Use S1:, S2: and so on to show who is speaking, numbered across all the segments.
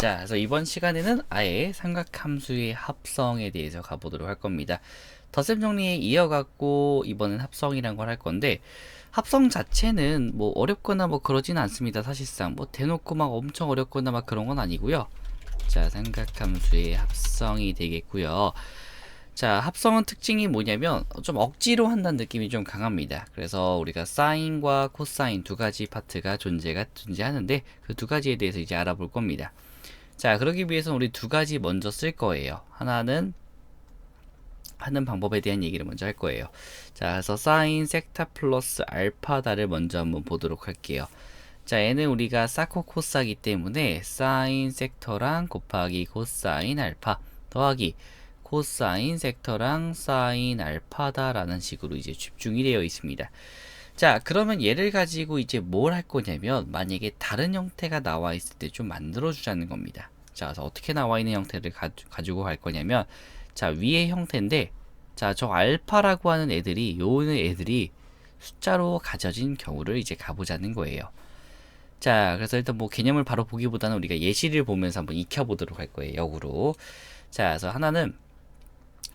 S1: 자, 그래서 이번 시간에는 아예 삼각함수의 합성에 대해서 가보도록 할 겁니다. 덧셈 정리에 이어갖고 이번엔 합성이란 걸 할 건데, 합성 자체는 뭐 어렵거나 뭐 그러진 않습니다. 사실상 뭐 대놓고 막 엄청 어렵거나 막 그런 건 아니고요. 자, 삼각함수의 합성이 되겠고요. 자, 합성은 특징이 뭐냐면 좀 억지로 한다는 느낌이 좀 강합니다. 그래서 우리가 사인과 코사인 두 가지 파트가 존재하는데 그 두 가지에 대해서 이제 알아볼 겁니다. 자, 그러기 위해서는 우리 두 가지 먼저 쓸 거예요. 하나는 하는 방법에 대한 얘기를 먼저 할 거예요. 자, 그래서 사인 섹타 플러스 알파다를 먼저 한번 보도록 할게요. 자, 얘는 우리가 사코 코사기 때문에 사인 섹터랑 곱하기 코사인 알파 더하기 코사인 섹터랑 사인 알파다라는 식으로 이제 집중이 되어 있습니다. 자, 그러면 얘를 가지고 이제 뭘 할 거냐면 만약에 다른 형태가 나와 있을 때 좀 만들어 주자는 겁니다. 자, 그래서 어떻게 나와 있는 형태를 가지고 갈 거냐면, 자, 위의 형태인데, 자, 저 알파라고 하는 애들이 요는 애들이 숫자로 가져진 경우를 이제 가보자는 거예요. 자, 그래서 일단 뭐 개념을 바로 보기보다는 우리가 예시를 보면서 한번 익혀보도록 할 거예요. 역으로. 자, 그래서 하나는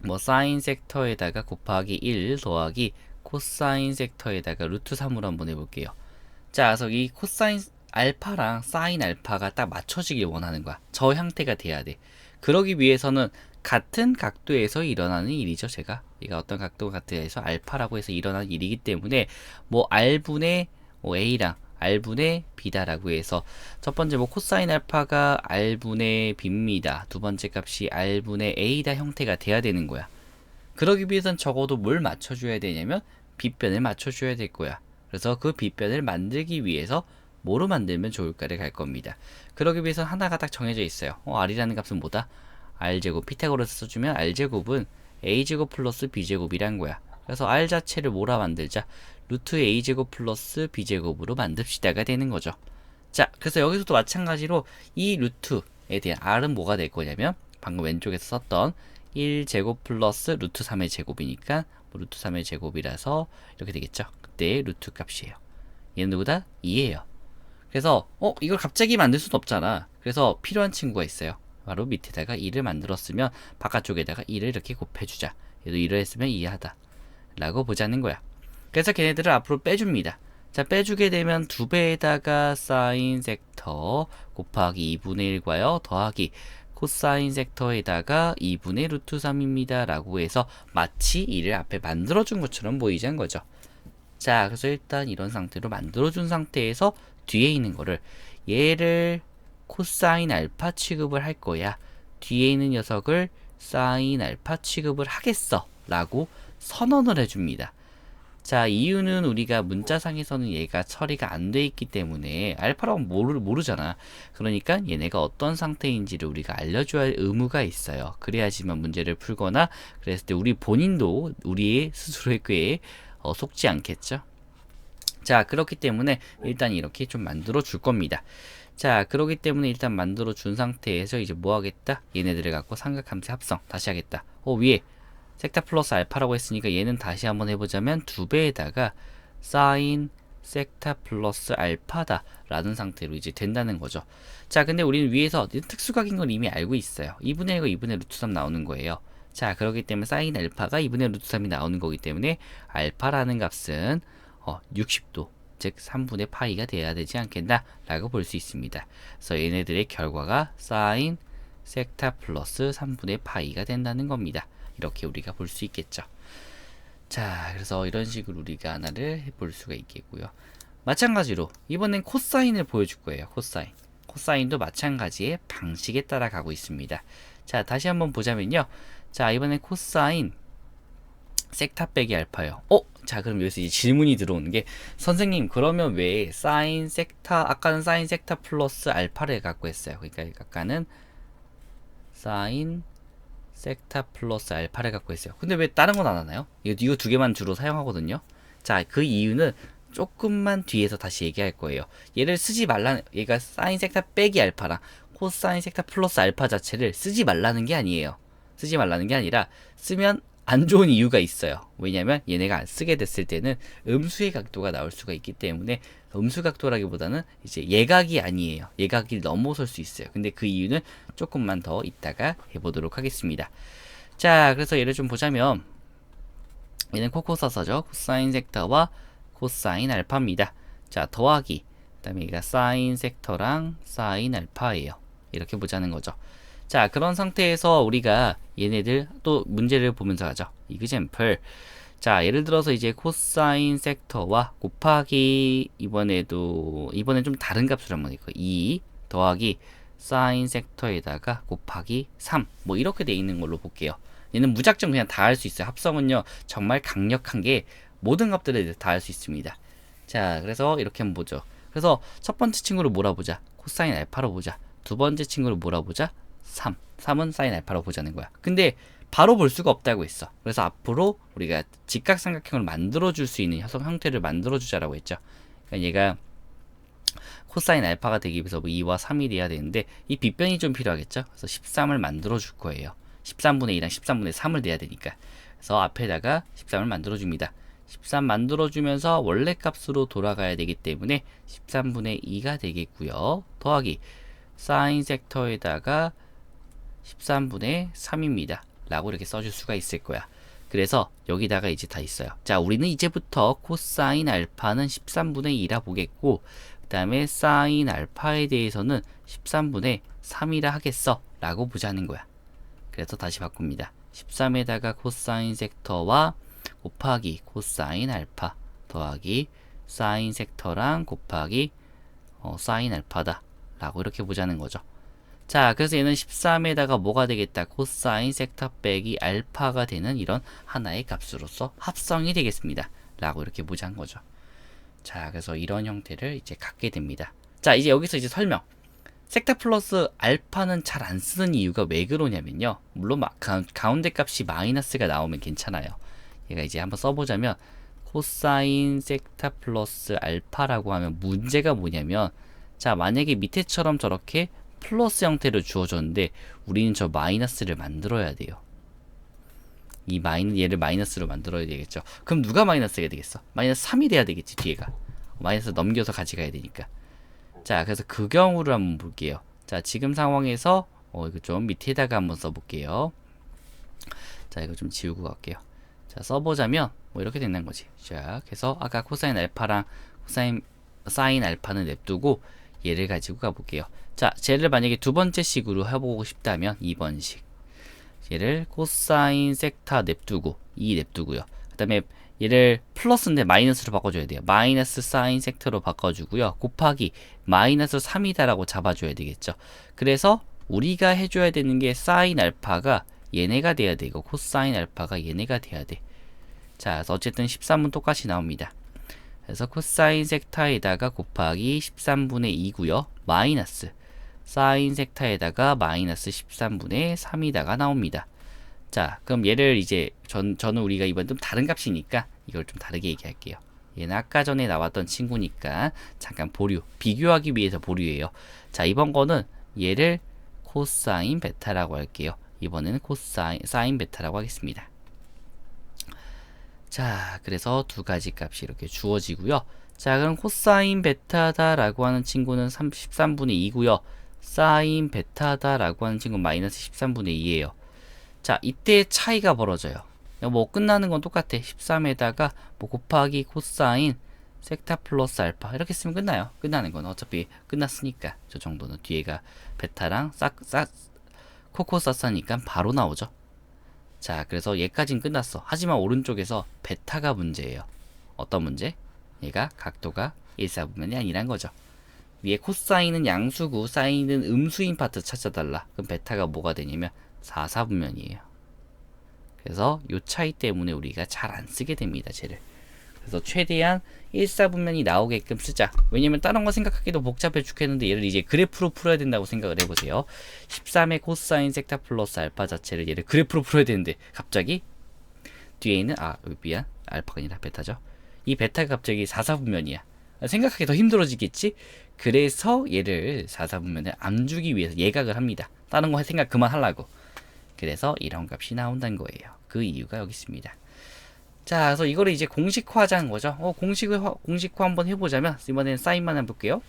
S1: 뭐 사인 섹터에다가 곱하기 1 더하기 코사인 섹터에다가 루트 3으로 한번 해볼게요. 자, 그래서 이 코사인 알파랑 사인 알파가 딱 맞춰지길 원하는 거야. 저 형태가 돼야 돼. 그러기 위해서는 같은 각도에서 일어나는 일이죠. 얘가 어떤 각도에서 알파라고 해서 일어나는 일이기 때문에 뭐 R분의 뭐 A랑 R분의 B다라고 해서 첫 번째 뭐 코사인 알파가 R분의 B입니다. 두 번째 값이 R분의 A다 형태가 돼야 되는 거야. 그러기 위해선 적어도 뭘 맞춰줘야 되냐면 빗변을 맞춰줘야 될 거야. 그래서 그 빗변을 만들기 위해서 뭐로 만들면 좋을까를 갈 겁니다. 그러기 위해서 하나가 딱 정해져 있어요. R이라는 값은 뭐다? R제곱, 피타고라스 써주면 R제곱은 A제곱 플러스 B제곱이란 거야. 그래서 R 자체를 뭐라 만들자? 루트 A제곱 플러스 B제곱으로 만듭시다가 되는 거죠. 자, 그래서 여기서도 마찬가지로 이 루트에 대한 R은 뭐가 될 거냐면 방금 왼쪽에서 썼던 1제곱 플러스 루트 3의 제곱이니까 뭐 루트 3의 제곱이라서 이렇게 되겠죠. 그때 루트 값이에요. 얘는 누구다? 2예요. 그래서 이걸 갑자기 만들 수는 없잖아. 그래서 필요한 친구가 있어요. 바로 밑에다가 2를 만들었으면 바깥쪽에다가 2를 이렇게 곱해주자. 얘도 2를 했으면 2하다 라고 보자는 거야. 그래서 걔네들을 앞으로 빼줍니다. 자, 빼주게 되면 2배에다가 사인 섹터 곱하기 2분의 1과요 더하기 코사인 섹터에다가 2분의 루트 3입니다 라고 해서 마치 2를 앞에 만들어준 것처럼 보이자는 거죠. 자, 그래서 일단 이런 상태로 만들어준 상태에서 뒤에 있는 거를 얘를 코사인 알파 취급을 할 거야. 뒤에 있는 녀석을 사인 알파 취급을 하겠어 라고 선언을 해줍니다. 자, 이유는 우리가 문자상에서는 얘가 처리가 안 돼 있기 때문에 알파라고 모르잖아. 그러니까 얘네가 어떤 상태인지를 우리가 알려줘야 할 의무가 있어요. 그래야지만 문제를 풀거나 그랬을 때 우리 본인도 우리의 스스로의 꾀에 속지 않겠죠. 자, 그렇기 때문에 일단 이렇게 좀 만들어 줄 겁니다. 자, 그렇기 때문에 일단 만들어 준 상태에서 이제 뭐 하겠다? 얘네들을 갖고 삼각함수 합성 다시 하겠다. 위에 섹타 플러스 알파라고 했으니까 얘는 다시 한번 해보자면 2배에다가 사인 섹타 플러스 알파다 라는 상태로 이제 된다는 거죠. 자, 근데 우리는 위에서 특수각인 걸 이미 알고 있어요. 2분의 1과 2분의 루트 3 나오는 거예요. 자, 그렇기 때문에 사인 알파가 2분의 루트 3이 나오는 거기 때문에 알파라는 값은 60도 즉 3분의 파이가 돼야 되지 않겠나 라고 볼 수 있습니다. 그래서 얘네들의 결과가 사인 섹타 플러스 3분의 파이가 된다는 겁니다. 이렇게 우리가 볼 수 있겠죠. 자, 그래서 이런 식으로 우리가 하나를 해볼 수가 있겠고요. 마찬가지로 이번엔 코사인을 보여줄 거예요. 코사인도 마찬가지의 방식에 따라 가고 있습니다. 자, 다시 한번 보자면요. 자, 이번엔 코사인 섹타 빼기 알파요. 자, 그럼 여기서 이제 질문이 들어오는 게 선생님 그러면 왜 사인 섹타 아까는 사인 섹타 플러스 알파를 갖고 했어요. 그러니까 아까는 사인 섹타 플러스 알파를 갖고 있어요. 근데 왜 다른 건 안 하나요? 이거 두 개만 주로 사용하거든요. 자, 그 이유는 조금만 뒤에서 다시 얘기할 거예요. 얘를 쓰지 말라는, 얘가 사인 섹타 빼기 알파랑 코사인 섹타 플러스 알파 자체를 쓰지 말라는 게 아니에요. 쓰지 말라는 게 아니라 쓰면 안 좋은 이유가 있어요. 왜냐면 얘네가 안 쓰게 됐을 때는 음수의 각도가 나올 수가 있기 때문에 음수 각도라기보다는 이제 예각이 아니에요. 예각이 넘어설 수 있어요. 근데 그 이유는 조금만 더 이따가 해보도록 하겠습니다. 자, 그래서 예를 좀 보자면 얘는 코코사사죠. 코사인 섹터와 코사인 알파입니다. 자, 더하기. 그다음에 얘가 사인 섹터랑 사인 알파예요. 이렇게 보자는 거죠. 자, 그런 상태에서 우리가 얘네들 또 문제를 보면서 하죠. 이그젬플. 자, 예를 들어서 이제 코사인 섹터와 곱하기 이번엔 좀 다른 값을 한번 있고 2 더하기 사인 섹터에다가 곱하기 3 뭐 이렇게 돼 있는 걸로 볼게요. 얘는 무작정 그냥 다 할 수 있어요. 합성은요 정말 강력한 게 모든 값들을 다 할 수 있습니다. 자, 그래서 이렇게 한번 보죠. 그래서 첫 번째 친구를 몰아보자. 코사인 알파로 보자. 두 번째 친구를 몰아보자. 3은 사인 알파로 보자는 거야. 근데 바로 볼 수가 없다고 했어. 그래서 앞으로 우리가 직각삼각형을 만들어줄 수 있는 형태를 만들어주자라고 했죠. 그러니까 얘가 코사인 알파가 되기 위해서 뭐 2와 3이 돼야 되는데 이 빗변이 좀 필요하겠죠. 그래서 13을 만들어줄 거예요. 13분의 2랑 13분의 3을 내야 되니까. 그래서 앞에다가 13을 만들어줍니다. 13 만들어주면서 원래 값으로 돌아가야 되기 때문에 13분의 2가 되겠고요. 더하기 사인 섹터에다가 13분의 3입니다. 라고 이렇게 써줄 수가 있을 거야. 그래서 여기다가 이제 다 있어요. 자, 우리는 이제부터 코사인 알파는 13분의 2라 보겠고 그 다음에 사인 알파에 대해서는 13분의 3이라 하겠어 라고 보자는 거야. 그래서 다시 바꿉니다. 13에다가 코사인 섹터와 곱하기 코사인 알파 더하기 사인 섹터랑 곱하기 사인 알파다 라고 이렇게 보자는 거죠. 자, 그래서 얘는 13에다가 뭐가 되겠다? 코사인 섹터 빼기 알파가 되는 이런 하나의 값으로서 합성이 되겠습니다. 라고 이렇게 보자는 거죠. 자, 그래서 이런 형태를 이제 갖게 됩니다. 자, 이제 여기서 이제 설명. 섹터 플러스 알파는 잘 안 쓰는 이유가 왜 그러냐면요. 물론 가운데 값이 마이너스가 나오면 괜찮아요. 얘가 이제 한번 써보자면 코사인 섹터 플러스 알파라고 하면 문제가 뭐냐면 자, 만약에 밑에처럼 저렇게 플러스 형태로 주어졌는데 우리는 저 마이너스를 만들어야 돼요. 얘를 마이너스로 만들어야 되겠죠. 그럼 누가 마이너스가 되겠어? 마이너스 3이 돼야 되겠지, 뒤에가. 마이너스 넘겨서 가져가야 되니까. 자, 그래서 그 경우를 한번 볼게요. 자, 지금 상황에서 이거 좀 밑에다가 한번 써볼게요. 자, 이거 좀 지우고 갈게요. 자, 써보자면 뭐 이렇게 된다는 거지. 자, 그래서 아까 코사인 알파랑 사인 알파는 냅두고 얘를 가지고 가볼게요. 자, 쟤를 만약에 두 번째 식으로 해보고 싶다면 2번식. 얘를 코사인 섹터 냅두고 2 냅두고요. 그 다음에 얘를 플러스인데 마이너스로 바꿔줘야 돼요. 마이너스 사인 섹터로 바꿔주고요. 곱하기 마이너스 3이다라고 잡아줘야 되겠죠. 그래서 우리가 해줘야 되는 게 사인 알파가 얘네가 돼야 되고 코사인 알파가 얘네가 돼야 돼. 자, 그래서 어쨌든 13은 똑같이 나옵니다. 그래서 코사인 섹터에다가 곱하기 13분의 2고요. 마이너스 사인 섹터에다가 마이너스 13분의 3이다가 나옵니다. 자, 그럼 얘를 이제 저는 우리가 이번 좀 다른 값이니까 이걸 좀 다르게 얘기할게요. 얘는 아까 전에 나왔던 친구니까 잠깐 비교하기 위해서 보류예요. 자, 이번 거는 얘를 코사인 베타라고 할게요. 이번에는 사인 베타라고 하겠습니다. 자, 그래서 두 가지 값이 이렇게 주어지고요. 자, 그럼 코사인 베타다라고 하는 친구는 13분의 2고요. 사인 베타다라고 하는 친구는 마이너스 13분의 2예요. 자, 이때 차이가 벌어져요. 뭐 끝나는 건 똑같아. 13에다가 뭐 곱하기 코사인 섹터 플러스 알파 이렇게 쓰면 끝나요. 끝나는 건 어차피 끝났으니까 저 정도는 뒤에가 베타랑 코코사사니까 바로 나오죠. 자, 그래서 얘까지는 끝났어. 하지만 오른쪽에서 베타가 문제예요. 어떤 문제? 얘가 각도가 1사분면이 아니란 거죠. 위에 코사인은 양수고 사인은 음수인 파트 찾아달라. 그럼 베타가 뭐가 되냐면 4사분면이에요. 그래서 요 차이 때문에 우리가 잘 안 쓰게 됩니다, 쟤를. 그래서 최대한 1사분면이 나오게끔 쓰자. 왜냐면 다른 거 생각하기도 복잡해 죽겠는데 얘를 이제 그래프로 풀어야 된다고 생각을 해보세요. 13의 코사인 섹터 플러스 알파 자체를 얘를 그래프로 풀어야 되는데 갑자기 뒤에 있는 미안, 알파가 아니라 베타죠. 이 베타가 갑자기 4사분면이야. 생각하기 더 힘들어지겠지? 그래서 얘를 4사분면을 안 주기 위해서 예각을 합니다. 다른 거 생각 그만하려고. 그래서 이런 값이 나온다는 거예요. 그 이유가 여기 있습니다. 자, 그래서 이거를 이제 공식화한 거죠. 공식화 한번 해보자면 이번에는 사인만 해볼게요.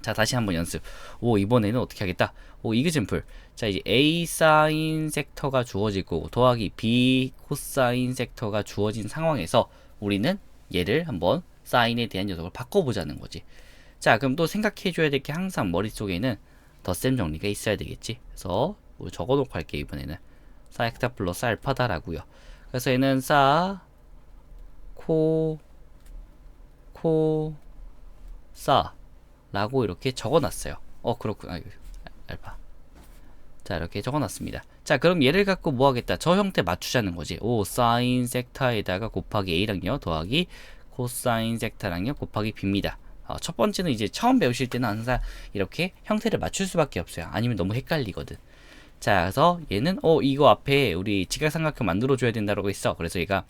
S1: 자, 다시 한번 연습. 이번에는 어떻게 하겠다. 이그젠플. 자, 이제 A 사인 섹터가 주어지고 더하기 B 코사인 섹터가 주어진 상황에서 우리는 얘를 한번 사인에 대한 녀석을 바꿔보자는 거지. 자, 그럼 또 생각해줘야 될 게 항상 머릿속에는 덧셈 정리가 있어야 되겠지. 그래서 적어놓고 할게 이번에는. 사 헥타 플러스 알파다라고요. 그래서 얘는 사, 코, 사 라고 이렇게 적어놨어요. 그렇구나. 알파. 자, 이렇게 적어놨습니다. 자, 그럼 얘를 갖고 뭐 하겠다? 저 형태 맞추자는 거지. 사인 섹타에다가 곱하기 A랑요 더하기 코사인 섹타랑요 곱하기 B입니다. 첫 번째는 이제 처음 배우실 때는 항상 이렇게 형태를 맞출 수밖에 없어요. 아니면 너무 헷갈리거든. 자, 그래서 얘는 이거 앞에 우리 직각삼각형 만들어줘야 된다고 했어. 그래서 얘가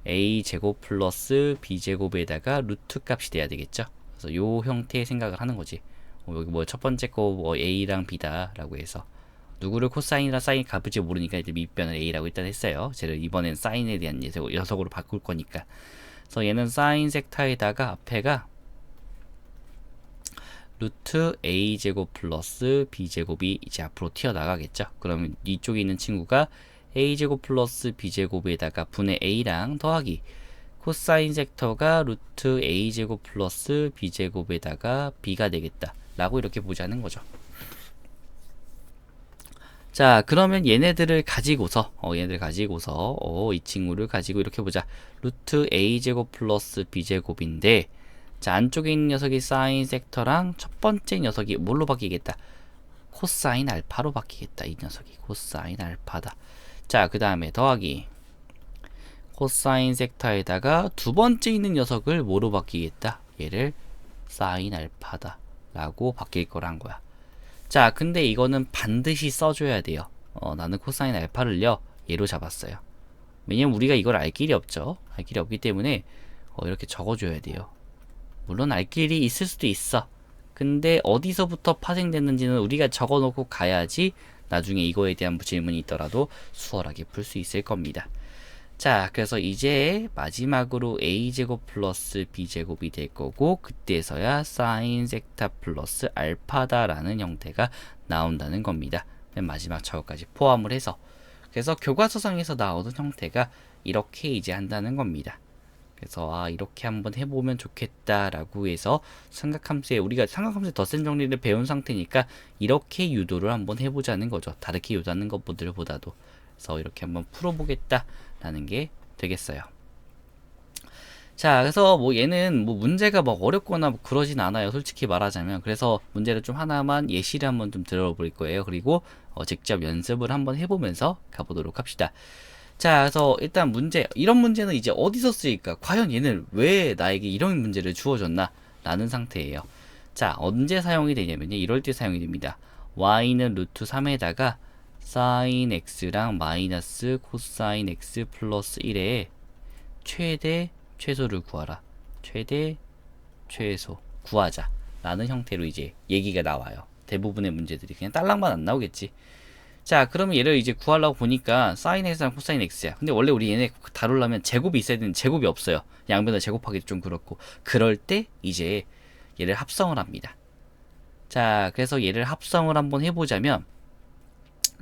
S1: a제곱 플러스 b제곱에다가 루트 값이 돼야 되겠죠. 그래서 요 형태의 생각을 하는 거지. 여기 뭐 첫 번째 거 a랑 b다 라고 해서 누구를 코사인이랑 사인 값을지 모르니까 이제 밑변을 a라고 일단 했어요. 쟤를 이번엔 사인에 대한 녀석으로 바꿀 거니까. 그래서 얘는 사인 섹타에다가 앞에가 루트 a제곱 플러스 b제곱이 이제 앞으로 튀어나가겠죠. 그러면 이쪽에 있는 친구가 a제곱 플러스 b제곱에다가 분의 a랑 더하기 코사인 섹터가 루트 a제곱 플러스 b제곱에다가 b가 되겠다 라고 이렇게 보자는 거죠. 자, 그러면 얘네들을 가지고서 이 친구를 가지고 이렇게 보자. 루트 a제곱 플러스 b제곱인데 자, 안쪽에 있는 녀석이 사인 섹터랑 첫 번째 녀석이 뭘로 바뀌겠다? 코사인 알파로 바뀌겠다. 이 녀석이 코사인 알파다. 자, 그 다음에 더하기 코사인 섹터에다가 두 번째 있는 녀석을 뭐로 바뀌겠다? 얘를 사인 알파다 라고 바뀔 거란 거야. 자, 근데 이거는 반드시 써줘야 돼요. 나는 코사인 알파를요 얘로 잡았어요. 왜냐면 우리가 이걸 알 길이 없죠. 알 길이 없기 때문에 이렇게 적어줘야 돼요. 물론 알 길이 있을 수도 있어. 근데 어디서부터 파생됐는지는 우리가 적어놓고 가야지 나중에 이거에 대한 질문이 있더라도 수월하게 풀 수 있을 겁니다. 자, 그래서 이제 마지막으로 a제곱 플러스 b제곱이 될 거고 그때서야 사인 섹타 플러스 알파다라는 형태가 나온다는 겁니다. 맨 마지막 저것까지 포함을 해서 그래서 교과서상에서 나오는 형태가 이렇게 이제 한다는 겁니다. 그래서 이렇게 한번 해보면 좋겠다라고 해서 우리가 삼각함수의 덧셈 정리를 배운 상태니까 이렇게 유도를 한번 해보자는 거죠. 다르게 유도하는 것들보다도. 그래서 이렇게 한번 풀어보겠다라는 게 되겠어요. 자, 그래서 얘는 문제가 어렵거나 그러진 않아요. 솔직히 말하자면. 그래서 문제를 좀 하나만 예시를 한번 좀 들어볼 거예요. 그리고 직접 연습을 한번 해보면서 가보도록 합시다. 자, 그래서 일단 이런 문제는 이제 어디서 쓰일까? 과연 얘는 왜 나에게 이런 문제를 주어줬나? 라는 상태예요. 자, 언제 사용이 되냐면요. 이럴 때 사용이 됩니다. y는 루트 3에다가 사인 x랑 마이너스 코사인 x 플러스 1의 최소를 구하라. 최소 구하자. 라는 형태로 이제 얘기가 나와요. 대부분의 문제들이 그냥 딸랑만 안 나오겠지. 자, 그러면 얘를 이제 구하려고 보니까 사인 x랑 코사인 x야. 근데 원래 우리 얘네 다루려면 제곱이 있어야 되는데 제곱이 없어요. 양변을 제곱하기도 좀 그렇고. 그럴 때 이제 얘를 합성을 합니다. 자, 그래서 얘를 합성을 한번 해보자면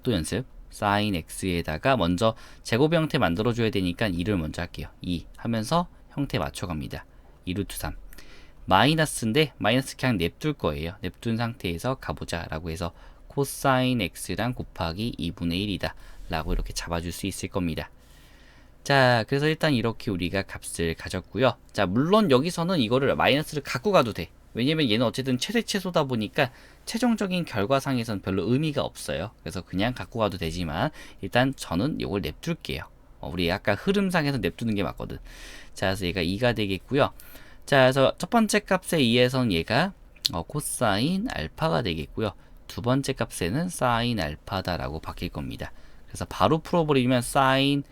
S1: 또 연습. 사인 x에다가 먼저 제곱 형태 만들어줘야 되니까 2를 먼저 할게요. 2 하면서 형태 맞춰갑니다. 2루트 3 마이너스인데 마이너스 그냥 냅둘 거예요. 냅둔 상태에서 가보자 라고 해서 코사인 x랑 곱하기 2분의 1이다 라고 이렇게 잡아줄 수 있을 겁니다. 자, 그래서 일단 이렇게 우리가 값을 가졌고요. 자, 물론 여기서는 이거를 마이너스를 갖고 가도 돼. 왜냐면 얘는 어쨌든 최소다 보니까 최종적인 결과상에선 별로 의미가 없어요. 그래서 그냥 갖고 가도 되지만 일단 저는 이걸 냅둘게요. 우리 아까 흐름상에서 냅두는 게 맞거든. 자, 그래서 얘가 2가 되겠고요. 자, 그래서 첫 번째 값에 의해서는 얘가 코사인 알파가 되겠고요. 두 번째 값에는 사인 알파다라고 바뀔 겁니다. 그래서 바로 풀어버리면 사인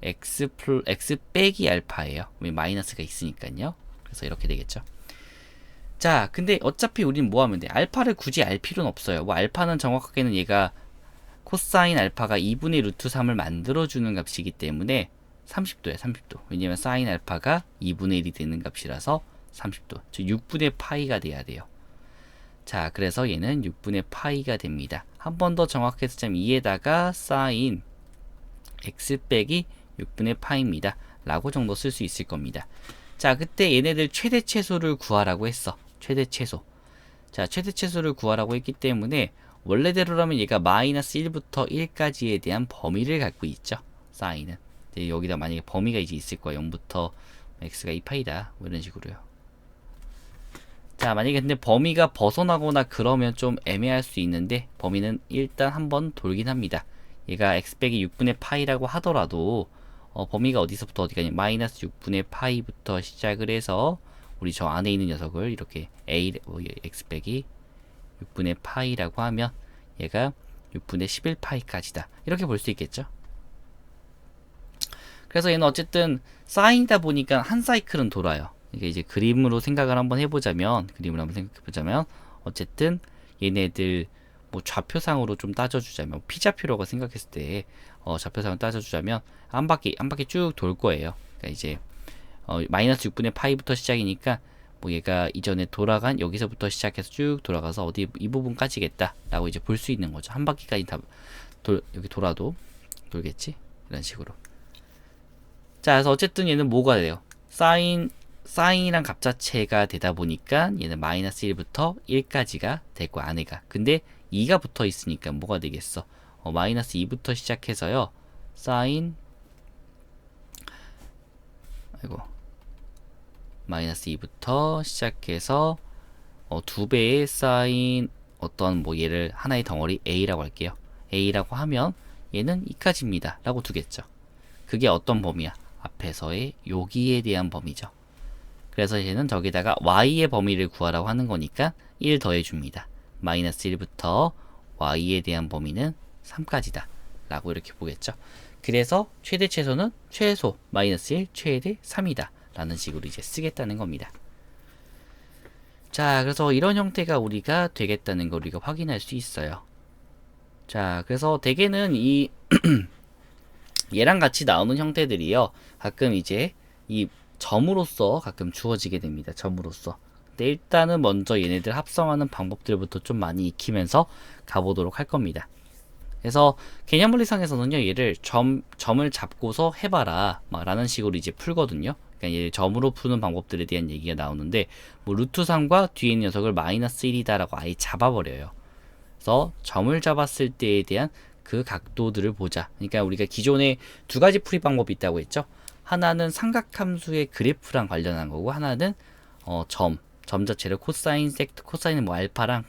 S1: x 빼기 알파예요. 왜 마이너스가 있으니까요. 그래서 이렇게 되겠죠. 자, 근데 어차피 우리는 뭐 하면 돼? 알파를 굳이 알 필요는 없어요. 알파는 정확하게는 얘가 코사인 알파가 2분의 루트 3을 만들어주는 값이기 때문에 30도야, 30도. 왜냐면 사인 알파가 2분의 1이 되는 값이라서 30도. 즉 6분의 파이가 돼야 돼요. 자, 그래서 얘는 6분의 파이가 됩니다. 한 번 더 정확해서 2에다가 사인 x 빼기 6분의 파이입니다. 라고 정도 쓸 수 있을 겁니다. 자, 그때 얘네들 최대 최소를 구하라고 했어. 최대 최소. 자, 최대 최소를 구하라고 했기 때문에 원래대로라면 얘가 마이너스 1부터 1까지에 대한 범위를 갖고 있죠. 사인은. 여기다 만약에 범위가 이제 있을 거야. 0부터 x가 2파이다. 뭐 이런 식으로요. 자, 만약에 근데 범위가 벗어나거나 그러면 좀 애매할 수 있는데 범위는 일단 한번 돌긴 합니다. 얘가 x 빼기 6분의 파이라고 하더라도 범위가 어디서부터 어디까지 마이너스 6분의 파이부터 시작을 해서 우리 저 안에 있는 녀석을 이렇게 x 빼기 6분의 파이라고 하면 얘가 6분의 11파이까지다. 이렇게 볼 수 있겠죠. 그래서 얘는 어쨌든 사인이다 보니까 한 사이클은 돌아요. 이게 이제 그림으로 생각을 한번 해보자면, 어쨌든 얘네들 뭐 좌표상으로 좀 따져주자면, 피좌표라고 생각했을 때 좌표상으로 따져주자면 한 바퀴 쭉 돌 거예요. 그러니까 이제 마이너스 6분의 파이부터 시작이니까 뭐 얘가 이전에 돌아간 여기서부터 시작해서 쭉 돌아가서 어디 이 부분까지겠다라고 이제 볼 수 있는 거죠. 한 바퀴까지 다 여기 돌아도 돌겠지? 이런 식으로. 자, 그래서 어쨌든 얘는 뭐가 돼요? 사인이란 값 자체가 되다 보니까 얘는 마이너스 1부터 1까지가 될 거야, 안에가. 근데 2가 붙어 있으니까 뭐가 되겠어? 마이너스 2부터 시작해서요. 마이너스 2부터 시작해서 2배의 사인 어떤 뭐 얘를 하나의 덩어리 A라고 할게요. A라고 하면 얘는 2까지입니다. 라고 두겠죠. 그게 어떤 범위야? 앞에서의 여기에 대한 범위죠. 그래서 얘는 저기다가 y의 범위를 구하라고 하는 거니까 1 더해줍니다. 마이너스 1부터 y에 대한 범위는 3까지다. 라고 이렇게 보겠죠. 그래서 최대 최소는 최소 마이너스 1, 최대 3이다. 라는 식으로 이제 쓰겠다는 겁니다. 자, 그래서 이런 형태가 우리가 되겠다는 걸 우리가 확인할 수 있어요. 자, 그래서 대개는 이 얘랑 같이 나오는 형태들이요. 가끔 이제 이 점으로서 가끔 주어지게 됩니다. 점으로서. 근데 일단은 먼저 얘네들 합성하는 방법들부터 좀 많이 익히면서 가보도록 할 겁니다. 그래서 개념물리상에서는요, 얘를 점을 잡고서 해봐라 라는 식으로 이제 풀거든요. 그러니까 얘를 점으로 푸는 방법들에 대한 얘기가 나오는데, 뭐 루트 3과 뒤에 있는 녀석을 마이너스 1이다 라고 아예 잡아버려요. 그래서 점을 잡았을 때에 대한 그 각도들을 보자. 그러니까 우리가 기존에 두 가지 풀이 방법이 있다고 했죠. 하나는 삼각함수의 그래프랑 관련한 거고, 하나는 점 자체를 코사인은 뭐 알파랑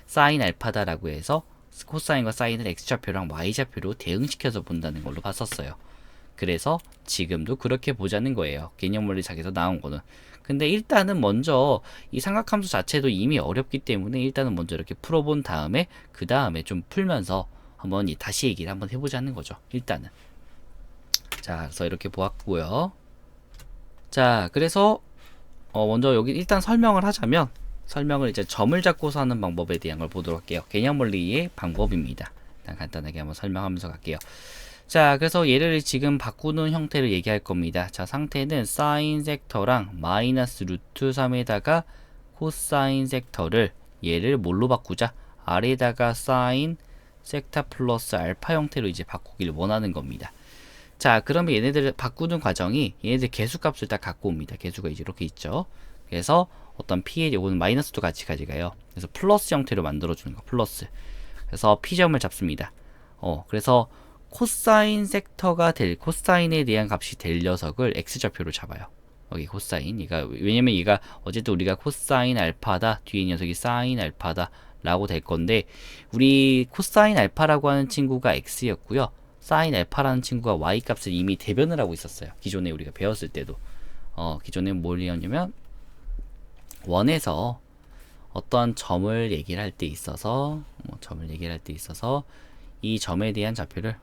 S1: 사인 알파다라고 해서 코사인과 사인을 x좌표랑 y좌표로 대응시켜서 본다는 걸로 봤었어요. 그래서 지금도 그렇게 보자는 거예요. 개념물리상에서 나온 거는. 근데 일단은 먼저 이 삼각함수 자체도 이미 어렵기 때문에 일단은 먼저 이렇게 풀어본 다음에 그 다음에 좀 풀면서 한번 다시 얘기를 한번 해보자는 거죠. 일단은. 자, 그래서 이렇게 보았고요. 자, 그래서 먼저 여기 일단 설명을 하자면, 설명을 이제 점을 잡고서 하는 방법에 대한 걸 보도록 할게요. 개념원리의 방법입니다. 일단 간단하게 한번 설명하면서 갈게요. 자, 그래서 얘를 지금 바꾸는 형태를 얘기할 겁니다. 자, 상태는 사인 섹터랑 마이너스 루트 3에다가 코사인 섹터를 얘를 뭘로 바꾸자? 아래에다가 사인 섹타 플러스 알파 형태로 이제 바꾸길 원하는 겁니다. 자, 그러면 얘네들을 바꾸는 과정이 얘네들 개수값을 딱 갖고 옵니다. 개수가 이제 이렇게 있죠. 그래서 어떤 p의 요거는 마이너스도 같이 가져가요. 그래서 플러스 형태로 만들어주는 거, 플러스. 그래서 p점을 잡습니다. 그래서 코사인 섹터가 코사인에 대한 값이 될 녀석을 x좌표로 잡아요. 여기 코사인. 왜냐면 얘가 어쨌든 우리가 코사인 알파다, 뒤에 녀석이 사인 알파다 라고 될 건데, 우리 코사인 알파라고 하는 친구가 x였고요. 사인 알파라는 친구가 y 값을 이미 대변을 하고 있었어요. 기존에 우리가 배웠을 때도. 기존에 뭘 배웠냐면, 원에서 어떠한 점을 얘기를 할 때 있어서, 이 점에 대한 좌표를,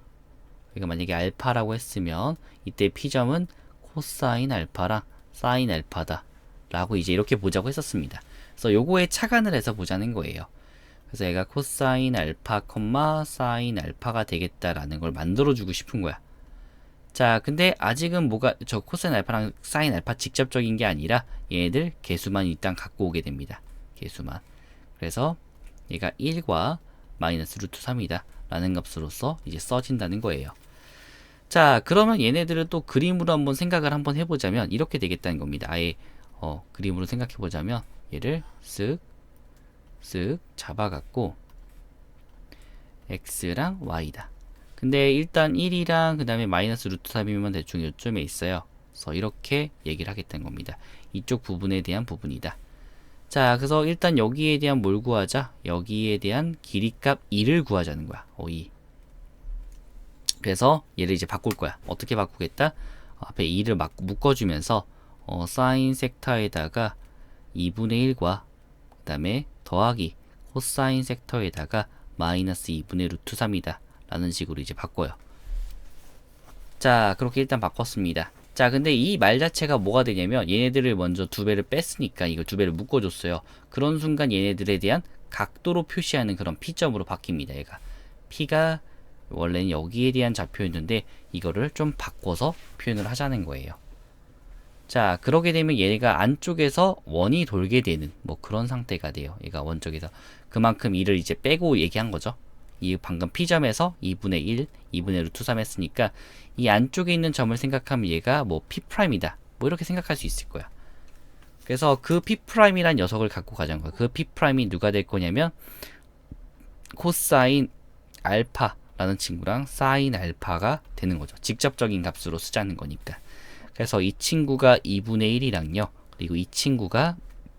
S1: 우리가 만약에 알파라고 했으면, 이때 p점은 코사인 알파랑 사인 알파다 라고 이제 이렇게 보자고 했었습니다. 그래서 요거에 착안을 해서 보자는 거예요. 그래서 얘가 코사인 알파, 사인 알파가 되겠다라는 걸 만들어주고 싶은 거야. 자, 근데 아직은 뭐가, 저 코사인 알파랑 사인 알파 직접적인 게 아니라 얘네들 개수만 일단 갖고 오게 됩니다. 개수만. 그래서 얘가 1과 마이너스 루트 3이다 라는 값으로서 이제 써진다는 거예요. 자, 그러면 얘네들을 또 그림으로 한번 생각을 한번 해보자면 이렇게 되겠다는 겁니다. 아예 그림으로 생각해보자면 얘를 쓱 잡아갖고 x랑 y다. 근데 일단 1이랑 그 다음에 마이너스 루트 3이면 대충 요쯤에 있어요. 그래서 이렇게 얘기를 하겠다는 겁니다. 이쪽 부분에 대한 부분이다. 자, 그래서 일단 여기에 대한 뭘 구하자? 여기에 대한 길이값 2를 구하자는 거야. 2. 그래서 얘를 이제 바꿀 거야. 어떻게 바꾸겠다? 앞에 2를 막 묶어주면서 사인 섹터에다가 2분의 1과 그 다음에 더하기 코사인 섹터에다가 마이너스 2분의 루트 3이다 라는 식으로 이제 바꿔요. 자, 그렇게 일단 바꿨습니다. 자, 근데 이 말 자체가 뭐가 되냐면 얘네들을 먼저 두 배를 뺐으니까 이걸 두 배를 묶어줬어요. 그런 순간 얘네들에 대한 각도로 표시하는 그런 P점으로 바뀝니다. 얘가 P가 원래는 여기에 대한 좌표였는데 이거를 좀 바꿔서 표현을 하자는 거예요. 자, 그러게 되면 얘가 안쪽에서 원이 돌게 되는 뭐 그런 상태가 돼요. 얘가 원쪽에서 그만큼 2를 이제 빼고 얘기한 거죠. 이 방금 P점에서 2분의 1, 2분의 루트 3 했으니까 이 안쪽에 있는 점을 생각하면 얘가 뭐 P'이다. 뭐 이렇게 생각할 수 있을 거야. 그래서 그 P'이란 녀석을 갖고 가자는 거야. 그 P'이 누가 될 거냐면 코사인 알파라는 친구랑 사인 알파가 되는 거죠. 직접적인 값으로 쓰자는 거니까. 그래서 이 친구가 2분의 1이랑요. 그리고 이 친구가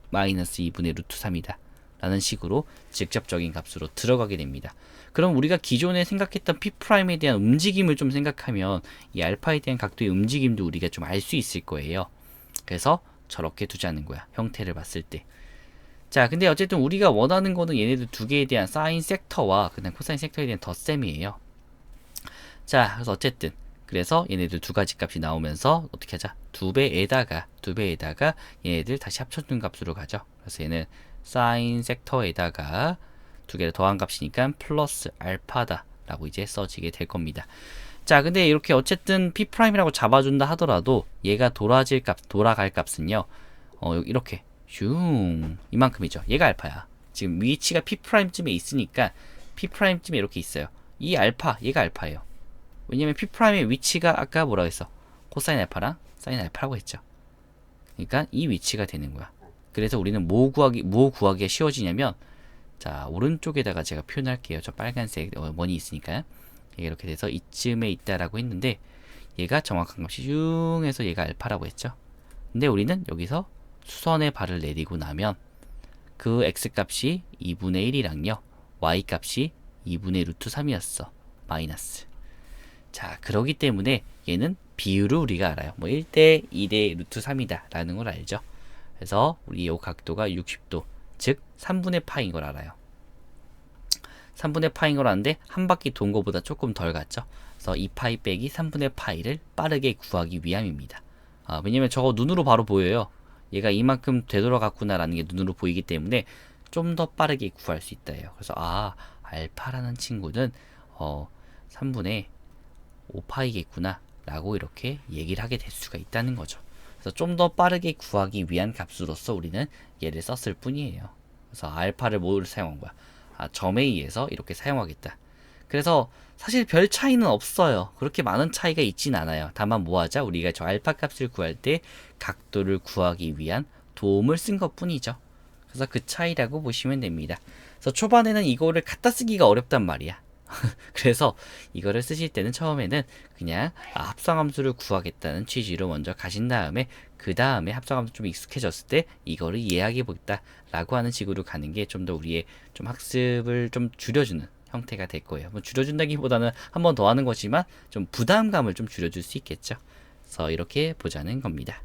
S1: 마이너스 2분의 루트 3이다. 라는 식으로 직접적인 값으로 들어가게 됩니다. 그럼 우리가 기존에 생각했던 P'에 대한 움직임을 좀 생각하면 이 알파에 대한 각도의 움직임도 우리가 좀 알 수 있을 거예요. 그래서 저렇게 두자는 거야. 형태를 봤을 때. 자, 근데 어쨌든 우리가 원하는 거는 얘네들 두 개에 대한 사인 섹터와 그다음 코사인 섹터에 대한 덧셈이에요. 자, 그래서 어쨌든 그래서 얘네들 두 가지 값이 나오면서 어떻게 하자? 두 배에다가 얘네들 다시 합쳐준 값으로 가죠. 그래서 얘는 사인 섹터에다가 두 개를 더한 값이니까 플러스 알파다 라고 이제 써지게 될 겁니다. 자, 근데 이렇게 어쨌든 P'이라고 잡아준다 하더라도 얘가 돌아갈 값은요 이렇게 슝 이만큼이죠. 얘가 알파야. 지금 위치가 P'쯤에 있으니까 P'쯤에 이렇게 있어요. 이 알파, 얘가 알파예요. 왜냐면 P'의 위치가 아까 뭐라고 했어? 코사인 알파랑 사인 알파라고 했죠. 그러니까 이 위치가 되는 거야. 그래서 우리는 뭐 구하기가 쉬워지냐면 자, 오른쪽에다가 제가 표현할게요. 저 빨간색 원이 있으니까 이렇게 돼서 이쯤에 있다라고 했는데 얘가 정확한 값이 슝 해서 얘가 알파라고 했죠. 근데 우리는 여기서 수선의 발을 내리고 나면 그 x값이 2분의 1이랑요 y값이 2분의 루트 3이었어. 마이너스. 자, 그러기 때문에 얘는 비율을 우리가 알아요. 뭐 1대 2대 루트 3이다 라는 걸 알죠. 그래서 우리 이 각도가 60도, 즉 3분의 파인 걸 알아요. 3분의 파인 걸 아는데 한 바퀴 돈 거보다 조금 덜 갔죠. 그래서 2파이 빼기 3분의 파이를 빠르게 구하기 위함입니다. 왜냐면 저거 눈으로 바로 보여요. 얘가 이만큼 되돌아갔구나 라는 게 눈으로 보이기 때문에 좀 더 빠르게 구할 수 있다예요. 그래서 알파라는 친구는 3분의 5파이겠구나 라고 이렇게 얘기를 하게 될 수가 있다는 거죠. 그래서 좀 더 빠르게 구하기 위한 값으로서 우리는 얘를 썼을 뿐이에요. 그래서 알파를 뭘 사용한 거야? 점에 의해서 이렇게 사용하겠다. 그래서 사실 별 차이는 없어요. 그렇게 많은 차이가 있진 않아요. 다만 뭐하자? 우리가 저 알파 값을 구할 때 각도를 구하기 위한 도움을 쓴 것 뿐이죠. 그래서 그 차이라고 보시면 됩니다. 그래서 초반에는 이거를 갖다 쓰기가 어렵단 말이야. 그래서 이거를 쓰실 때는 처음에는 그냥 합성함수를 구하겠다는 취지로 먼저 가신 다음에 그 다음에 합성함수 좀 익숙해졌을 때 이거를 이해하게 보겠다 라고 하는 식으로 가는 게 좀 더 우리의 좀 학습을 좀 줄여주는 형태가 될 거예요. 뭐 줄여준다기보다는 한 번 더 하는 거지만 좀 부담감을 좀 줄여줄 수 있겠죠. 그래서 이렇게 보자는 겁니다.